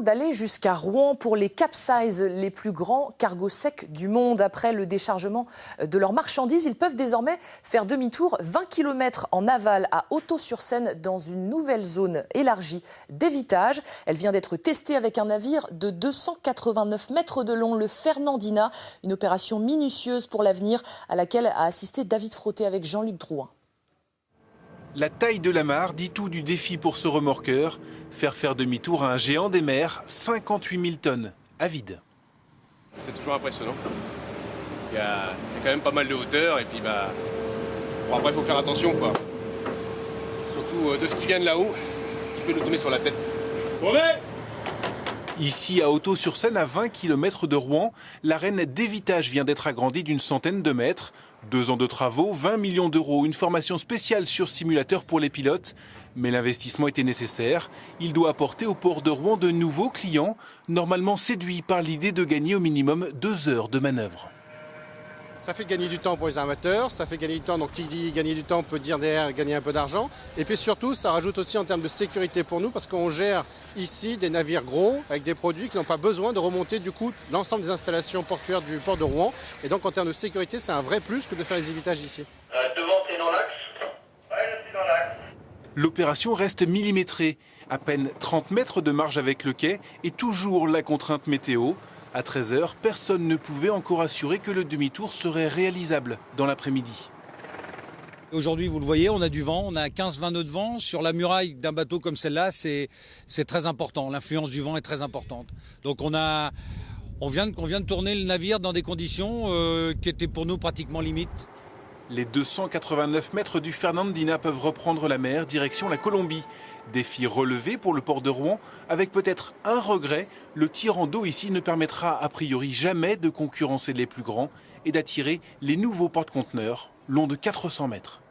D'aller jusqu'à Rouen pour les Capesize, les plus grands cargos secs du monde. Après le déchargement de leurs marchandises, ils peuvent désormais faire demi-tour 20 km en aval à Hautot-sur-Seine dans une nouvelle zone élargie d'évitage. Elle vient d'être testée avec un navire de 289 mètres de long, le Fernandina. Une opération minutieuse pour l'avenir à laquelle a assisté David Frotté avec Jean-Luc Drouin. La taille de la mare dit tout du défi pour ce remorqueur. Faire demi-tour à un géant des mers, 58 000 tonnes, à vide. C'est toujours impressionnant. Il y a quand même pas mal de hauteur et puis bon, après il faut faire attention quoi. Surtout de ce qui vient de là-haut, ce qui peut nous tomber sur la tête. Ici, à Hautot-sur-Seine, à 20 km de Rouen, l'arène d'évitage vient d'être agrandie d'une centaine de mètres. 2 ans de travaux, 20 millions d'euros, une formation spéciale sur simulateur pour les pilotes. Mais l'investissement était nécessaire. Il doit apporter au port de Rouen de nouveaux clients, normalement séduits par l'idée de gagner au minimum 2 heures de manœuvre. Ça fait gagner du temps pour les armateurs, ça fait gagner du temps, donc qui dit gagner du temps peut dire derrière gagner un peu d'argent. Et puis surtout, ça rajoute aussi en termes de sécurité pour nous, parce qu'on gère ici des navires gros avec des produits qui n'ont pas besoin de remonter du coup l'ensemble des installations portuaires du port de Rouen. Et donc en termes de sécurité, c'est un vrai plus que de faire les évitages ici. Devant, t'es dans l'axe? Ouais, je suis dans l'axe. L'opération reste millimétrée. À peine 30 mètres de marge avec le quai et toujours la contrainte météo. À 13 h, personne ne pouvait encore assurer que le demi-tour serait réalisable dans l'après-midi. Aujourd'hui, vous le voyez, on a du vent, on a 15-20 nœuds de vent. Sur la muraille d'un bateau comme celle-là, c'est très important. L'influence du vent est très importante. Donc on vient de tourner le navire dans des conditions qui étaient pour nous pratiquement limites. Les 289 mètres du Fernandina peuvent reprendre la mer, direction la Colombie. Défi relevé pour le port de Rouen, avec peut-être un regret, le tirant d'eau ici ne permettra a priori jamais de concurrencer les plus grands et d'attirer les nouveaux porte-conteneurs longs de 400 mètres.